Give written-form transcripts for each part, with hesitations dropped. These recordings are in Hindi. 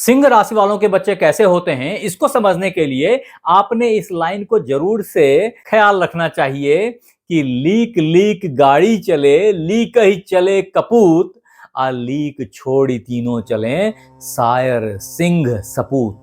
सिंह राशि वालों के बच्चे कैसे होते हैं, इसको समझने के लिए आपने इस लाइन को जरूर से ख्याल रखना चाहिए कि लीक लीक गाड़ी चले, लीक ही चले कपूत, आ लीक छोड़ी तीनों चले, शायर सिंह सपूत।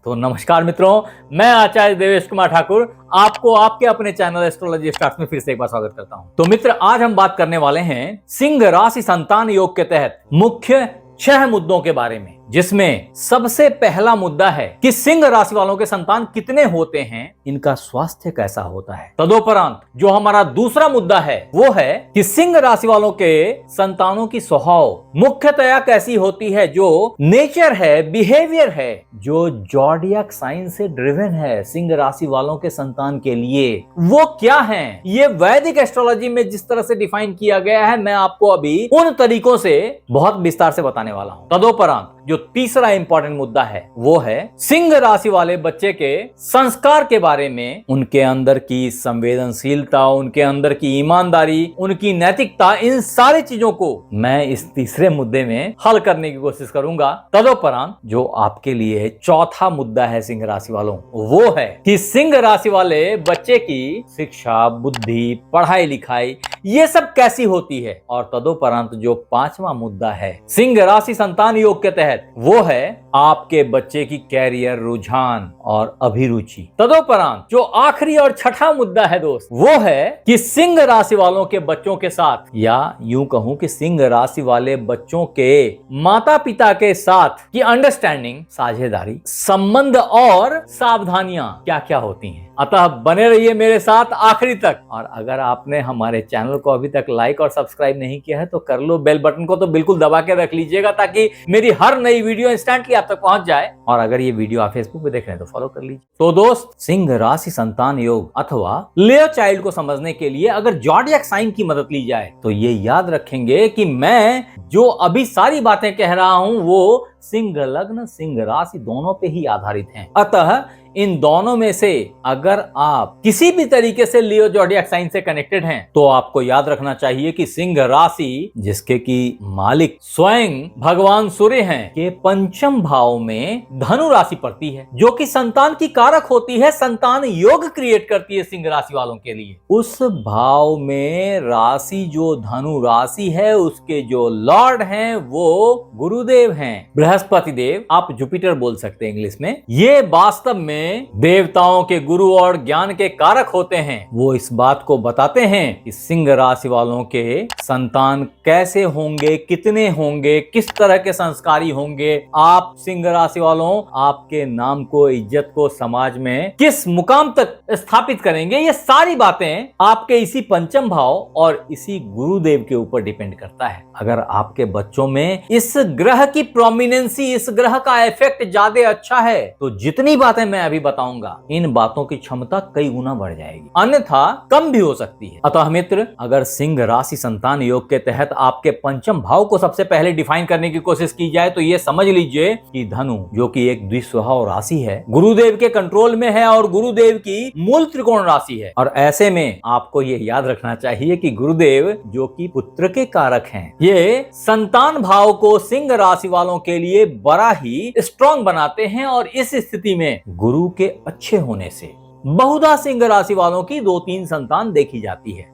तो नमस्कार मित्रों, मैं आचार्य देवेश कुमार ठाकुर आपको आपके अपने चैनल एस्ट्रोलॉजी स्टार्ट में फिर से एक बार स्वागत करता हूं। तो मित्र, आज हम बात करने वाले हैं सिंह राशि संतान योग के तहत मुख्य 6 मुद्दों के बारे में, जिसमें सबसे पहला मुद्दा है कि सिंह राशि वालों के संतान कितने होते हैं, इनका स्वास्थ्य कैसा होता है। तदोपरांत जो हमारा दूसरा मुद्दा है वो है कि सिंह राशि वालों के संतानों की स्वभाव मुख्यतया कैसी होती है, जो नेचर है, बिहेवियर है, जो जॉडियक साइन से ड्रिवन है सिंह राशि वालों के संतान के लिए, वो क्या है। ये वैदिक एस्ट्रोलॉजी में जिस तरह से डिफाइन किया गया है, मैं आपको अभी उन तरीकों से बहुत विस्तार से बताने वाला हूं। तदोपरांत जो तीसरा इंपॉर्टेंट मुद्दा है वो है सिंह राशि वाले बच्चे के संस्कार के बारे में, उनके अंदर की संवेदनशीलता, उनके अंदर की ईमानदारी, उनकी नैतिकता, इन सारी चीजों को मैं इस तीसरे मुद्दे में हल करने की कोशिश करूंगा। तदोपरांत जो आपके लिए चौथा मुद्दा है सिंह राशि वालों, वो है कि सिंह राशि वाले बच्चे की शिक्षा, बुद्धि, पढ़ाई लिखाई ये सब कैसी होती है। और तदोपरांत जो पांचवा मुद्दा है सिंह राशि संतान योग के तहत, वो है आपके बच्चे की कैरियर, रुझान और अभिरुचि। तदोपरांत जो आखिरी और छठा मुद्दा है दोस्त, वो है कि सिंह राशि वालों के बच्चों के साथ, या यूं कहूं कि सिंह राशि वाले बच्चों के माता पिता के साथ की अंडरस्टैंडिंग, साझेदारी, संबंध और सावधानियां क्या क्या होती हैं। अतः बने रहिए मेरे साथ आखिरी तक। और अगर आपने हमारे चैनल को अभी तक लाइक और सब्सक्राइब नहीं किया है तो कर लो, बेल बटन को तो बिल्कुल दबा के रख लीजिएगा ताकि मेरी हर नई वीडियो इंस्टेंटली आप तक पहुंच जाए। और अगर ये वीडियो आप फेसबुक पे देख रहे हैं तो फॉलो कर लीजिए। तो दोस्त, सिंह राशि संतान योग अथवा लियो चाइल्ड को समझने के लिए अगर जॉडियक साइन की मदद ली जाए तो ये याद रखेंगे कि मैं जो अभी सारी बातें कह रहा हूं वो सिंह लग्न, सिंह राशि दोनों पे ही आधारित हैं। अतः इन दोनों में से अगर आप किसी भी तरीके से लियो जॉडियक साइन से कनेक्टेड हैं तो आपको याद रखना चाहिए कि सिंह राशि, जिसके की मालिक स्वयं भगवान सूर्य हैं, के पंचम भाव में धनु राशि पड़ती है, जो कि संतान की कारक होती है, संतान योग क्रिएट करती है सिंह राशि वालों के लिए। उस भाव में राशि जो धनु राशि है, उसके जो लॉर्ड हैं वो गुरुदेव हैं, बृहस्पति देव, आप जुपिटर बोल सकते हैं इंग्लिश में। ये वास्तव में देवताओं के गुरु और ज्ञान के कारक होते हैं। वो इस बात को बताते हैं कि सिंह राशि वालों के संतान कैसे होंगे, कितने होंगे, किस तरह के संस्कारी होंगे, आप सिंह राशि वालों आपके नाम को, इज्जत को समाज में किस मुकाम तक स्थापित करेंगे। ये सारी बातें आपके इसी पंचम भाव और इसी गुरुदेव के ऊपर डिपेंड करता है। अगर आपके बच्चों में इस ग्रह की प्रोमिनेंसी, इस ग्रह का इफेक्ट ज्यादा अच्छा है तो जितनी बातें मैं अभी बताऊंगा, इन बातों की क्षमता कई गुना बढ़ जाएगी, अन्यथा कम भी हो सकती है। अतः मित्र, अगर सिंह राशि संतान योग के तहत आपके पंचम भाव को सबसे पहले डिफाइन करने की कोशिश की जाए तो ये समझ लीजिए कि धनु, जो कि एक द्विस्वभाव राशि है, गुरुदेव के कंट्रोल में है और गुरुदेव की मूल त्रिकोण राशि है। और ऐसे में आपको ये याद रखना चाहिए कि गुरुदेव, जो कि पुत्र के कारक हैं, ये संतान भाव को सिंह राशि वालों के लिए बड़ा ही स्ट्रॉन्ग बनाते हैं। और इस स्थिति में गुरु के अच्छे होने से बहुधा सिंह राशि वालों की 2-3 संतान देखी जाती है।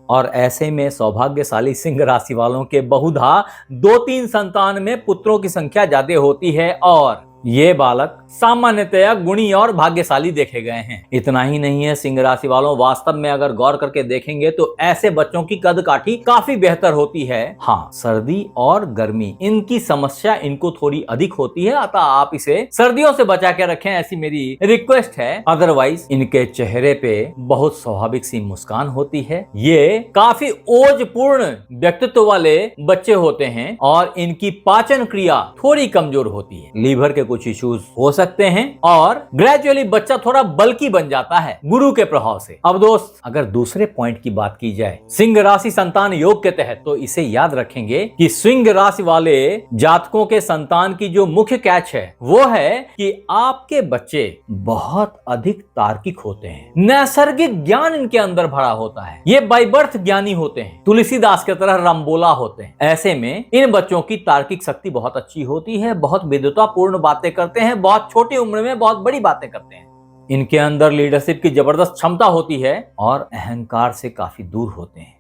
और ऐसे में सौभाग्यशाली सिंह राशि वालों के बहुधा 2-3 संतान में पुत्रों की संख्या ज्यादा होती है और ये बालक सामान्यतया गुणी और भाग्यशाली देखे गए हैं। इतना ही नहीं है, सिंह राशि वालों वास्तव में अगर गौर करके देखेंगे तो ऐसे बच्चों की कद काठी काफी बेहतर होती है। हाँ, सर्दी और गर्मी, इनकी समस्या इनको थोड़ी अधिक होती है, अतः आप इसे सर्दियों से बचा के रखें, ऐसी मेरी रिक्वेस्ट है। अदरवाइज इनके चेहरे पे बहुत स्वाभाविक सी मुस्कान होती है। ये काफी ओजपूर्ण व्यक्तित्व वाले बच्चे होते हैं और इनकी पाचन क्रिया थोड़ी कमजोर होती है। लीवर के कुछ इश्यूज हो सकते हैं और ग्रेजुअली बच्चा थोड़ा बल्कि बन जाता है गुरु के प्रभाव से। अब दोस्त, अगर दूसरे पॉइंट की बात की जाए सिंह राशि संतान योग के तहत, तो इसे याद रखेंगे कि सिंह राशि वाले जातकों के संतान की जो मुख्य कैच है वो है कि आपके बच्चे बहुत अधिक तार्किक होते हैं, नैसर्गिक ज्ञान इनके अंदर भरा होता है, ये बाय बर्थ ज्ञानी होते हैं, तुलसीदास के तरह रामबोला होते हैं। ऐसे में इन बच्चों की तार्किक शक्ति बहुत अच्छी होती है, बहुत विद्वतापूर्ण बातें करते हैं, बहुत छोटी उम्र में बहुत बड़ी बातें करते हैं। इनके अंदर लीडरशिप की जबरदस्त क्षमता होती है और अहंकार से काफी दूर होते हैं।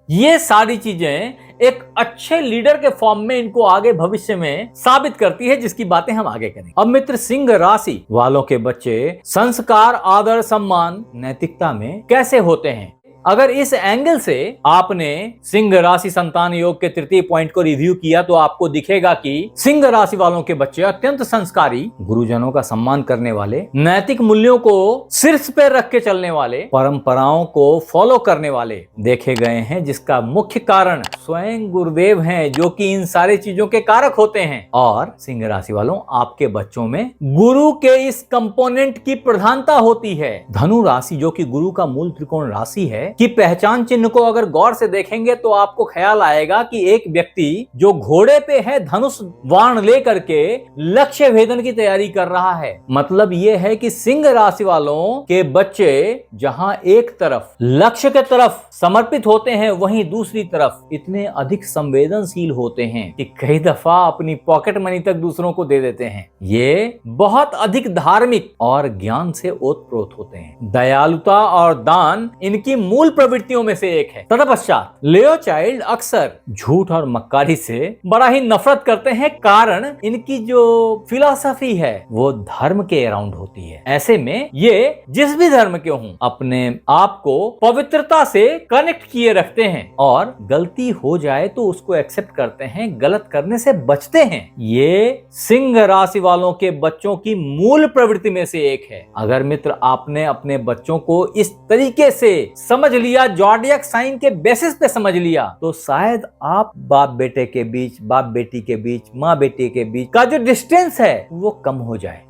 ये सारी चीजें एक अच्छे लीडर के फॉर्म में इनको आगे भविष्य में साबित करती है, जिसकी बातें हम आगे करेंगे। अब मित्र, सिंह राशि वालों के बच्चे संस्कार, आदर, सम्मान, नैतिकता में कैसे होते हैं? अगर इस एंगल से आपने सिंह राशि संतान योग के तृतीय पॉइंट को रिव्यू किया तो आपको दिखेगा कि सिंह राशि वालों के बच्चे अत्यंत संस्कारी, गुरुजनों का सम्मान करने वाले, नैतिक मूल्यों को शीर्ष पे रख के चलने वाले, परंपराओं को फॉलो करने वाले देखे गए हैं, जिसका मुख्य कारण स्वयं गुरुदेव हैं, जो कि इन सारी चीजों के कारक होते हैं। और सिंह राशि वालों, आपके बच्चों में गुरु के इस कंपोनेंट की प्रधानता होती है। धनु राशि, जो कि गुरु का मूल त्रिकोण राशि है, की पहचान चिन्ह को अगर गौर से देखेंगे तो आपको ख्याल आएगा कि एक व्यक्ति जो घोड़े पे है, धनुष बाण लेकर के लक्ष्य भेदन की तैयारी कर रहा है। मतलब ये है कि सिंह राशि वालों के बच्चे जहां एक तरफ लक्ष्य के तरफ समर्पित होते हैं, वहीं दूसरी तरफ इतने अधिक संवेदनशील होते हैं कि कई दफा अपनी पॉकेट मनी तक दूसरों को दे देते हैं। ये बहुत अधिक धार्मिक और ज्ञान से ओतप्रोत होते हैं। दयालुता और दान इनकी मूल प्रवृत्तियों में से एक है। तत्पश्चात लियो चाइल्ड अक्सर झूठ और मक्कारी से बड़ा ही नफरत करते हैं, कारण इनकी जो फिलॉसफी है वो धर्म के अराउंड होती है। ऐसे में ये जिस भी धर्म के हों, अपने आप को पवित्रता से कनेक्ट किए रखते हैं और गलती हो जाए तो उसको एक्सेप्ट करते हैं, गलत करने से बचते हैं। ये सिंह राशि वालों के बच्चों की मूल प्रवृत्ति में से एक है। अगर मित्र आपने अपने बच्चों को इस तरीके से समझ लिया, जॉडियक साइन के बेसिस पे समझ लिया, तो शायद आप बाप बेटे के बीच, बाप बेटी के बीच, माँ बेटी के बीच का जो डिस्टेंस है वो कम हो जाए,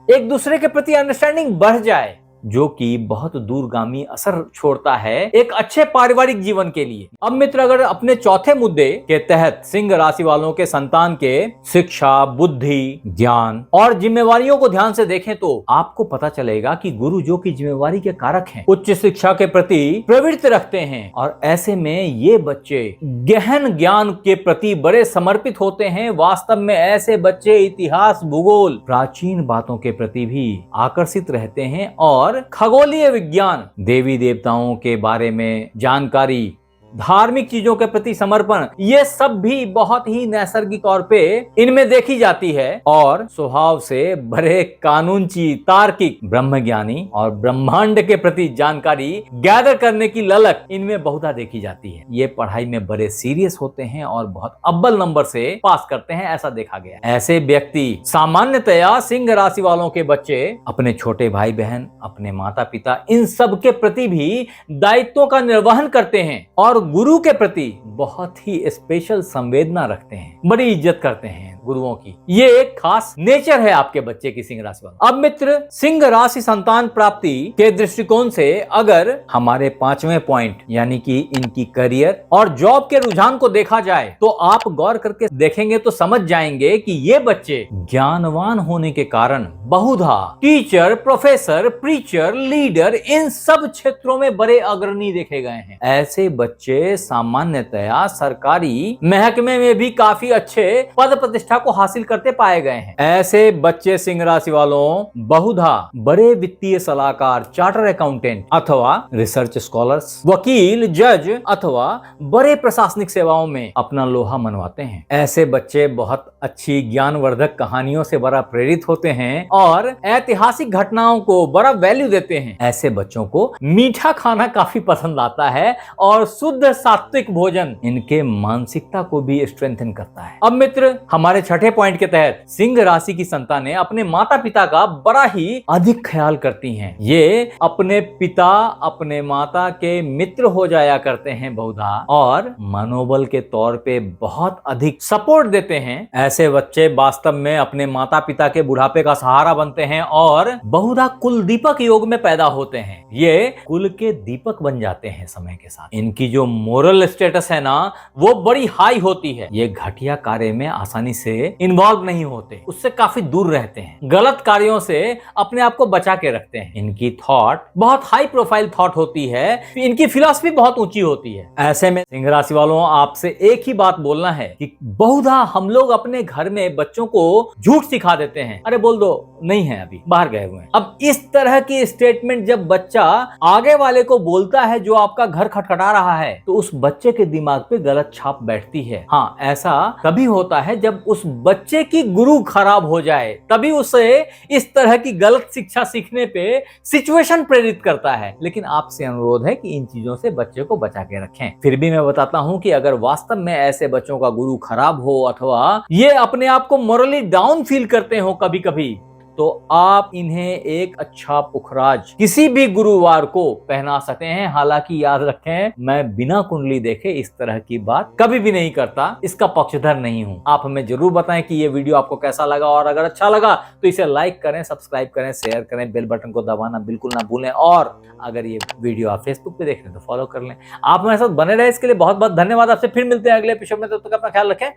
एक दूसरे के प्रति अंडरस्टैंडिंग बढ़ जाए, जो कि बहुत दूरगामी असर छोड़ता है एक अच्छे पारिवारिक जीवन के लिए। अब मित्र, अगर अपने चौथे मुद्दे के तहत सिंह राशि वालों के संतान के शिक्षा, बुद्धि, ज्ञान और जिम्मेवारियों को ध्यान से देखें तो आपको पता चलेगा कि गुरु जो कि जिम्मेवारी के कारक हैं, उच्च शिक्षा के प्रति प्रवृत्ति रखते हैं और ऐसे में ये बच्चे गहन ज्ञान के प्रति बड़े समर्पित होते हैं। वास्तव में ऐसे बच्चे इतिहास, भूगोल, प्राचीन बातों के प्रति भी आकर्षित रहते हैं और खगोलीय विज्ञान, देवी देवताओं के बारे में जानकारी, धार्मिक चीजों के प्रति समर्पण, ये सब भी बहुत ही नैसर्गिक तौर पे इनमें देखी जाती है और स्वभाव से बड़े कानूनची, तार्किक, ब्रह्मज्ञानी और ब्रह्मांड के प्रति जानकारी गैदर करने की ललक इनमें बहुधा देखी जाती है। ये पढ़ाई में बड़े सीरियस होते हैं और बहुत अव्वल नंबर से पास करते हैं, ऐसा देखा गया। ऐसे व्यक्ति सामान्यतया सिंह राशि वालों के बच्चे अपने छोटे भाई बहन, अपने माता पिता, इन सब के प्रति भी दायित्वों का निर्वहन करते हैं और गुरु के प्रति बहुत ही स्पेशल संवेदना रखते हैं, बड़ी इज्जत करते हैं गुरुओं की। ये एक खास नेचर है आपके बच्चे की, सिंह राशि वाला। अब मित्र, सिंह राशि संतान प्राप्ति के दृष्टिकोण से अगर हमारे पांचवें पॉइंट यानी कि इनकी करियर और जॉब के रुझान को देखा जाए तो आप गौर करके देखेंगे तो समझ जाएंगे कि ये बच्चे ज्ञानवान होने के कारण बहुधा टीचर, प्रोफेसर, प्रीचर, लीडर, इन सब क्षेत्रों में बड़े अग्रणी देखे गए हैं। ऐसे बच्चे सामान्यतया सरकारी महकमे में भी काफी अच्छे पद प्रतिष्ठा को हासिल करते पाए गए हैं। ऐसे बच्चे सिंह राशि वालों बहुधा बड़े वित्तीय सलाहकार, चार्टर अकाउंटेंट अथवा रिसर्च स्कॉलर्स, वकील, जज अथवा बड़े प्रशासनिक सेवाओं में अपना लोहा मनवाते हैं। ऐसे बच्चे बहुत अच्छी ज्ञानवर्धक कहानियों से बड़ा प्रेरित होते हैं और ऐतिहासिक घटनाओं को बड़ा वैल्यू देते हैं। ऐसे बच्चों को मीठा खाना काफी पसंद आता है और शुद्ध शुद्ध सात्विक भोजन इनके मानसिकता को भी स्ट्रेंथन करता है। अब मित्र, हमारे छठे पॉइंट के तहत सिंह राशि की संतानें अपने माता पिता का बड़ा ही अधिक ख्याल करती हैं। ये अपने पिता, अपने माता के मित्र हो जाया करते हैं बहुधा, और मनोबल के तौर पे बहुत अधिक सपोर्ट देते हैं। ऐसे बच्चे वास्तव में अपने माता पिता के बुढ़ापे का सहारा बनते हैं और बहुधा कुल दीपक योग में पैदा होते हैं। ये कुल के दीपक बन जाते हैं समय के साथ। इनकी जो मोरल स्टेटस है ना, वो बड़ी हाई होती है। ये घटिया कार्य में आसानी से इन्वॉल्व नहीं होते, उससे काफी दूर रहते हैं, गलत कार्यों से अपने आप को बचा के रखते हैं। इनकी थॉट बहुत हाई प्रोफाइल थॉट होती है, इनकी फिलॉसफी बहुत ऊंची होती है। ऐसे में सिंह राशि वालों, आपसे एक ही बात बोलना है कि बहुधा हम लोग अपने घर में बच्चों को झूठ सिखा देते हैं। अरे बोल दो, नहीं है, अभी बाहर गए हुए हैं। अब इस तरह की स्टेटमेंट जब बच्चा आगे वाले को बोलता है जो आपका घर खटखटा रहा है, तो उस बच्चे के दिमाग पे गलत छाप बैठती है। हाँ, ऐसा तभी होता है जब उस बच्चे की गुरु खराब हो जाए, तभी उसे इस तरह की गलत शिक्षा सीखने पे सिचुएशन प्रेरित करता है। लेकिन आपसे अनुरोध है कि इन चीजों से बच्चे को बचा के रखें। फिर भी मैं बताता हूं कि अगर वास्तव में ऐसे बच्चों का गुरु खराब हो अथवा ये अपने आप को मोरली डाउन फील करते हो कभी कभी, तो आप इन्हें एक अच्छा पुखराज किसी भी गुरुवार को पहना सकते हैं। हालांकि याद रखें, मैं बिना कुंडली देखे इस तरह की बात कभी भी नहीं करता, इसका पक्षधर नहीं हूं। आप हमें जरूर बताएं कि ये वीडियो आपको कैसा लगा, और अगर अच्छा लगा तो इसे लाइक करें, सब्सक्राइब करें, शेयर करें, बेल बटन को दबाना बिल्कुल ना भूलें, और अगर ये वीडियो आप फेसबुक पे देख रहे हैं तो फॉलो कर लें। आप हमारे साथ बने रहे, इसके लिए बहुत बहुत धन्यवाद। आपसे फिर मिलते हैं अगले एपिसोड में, तब तक अपना ख्याल रखें।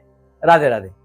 राधे राधे।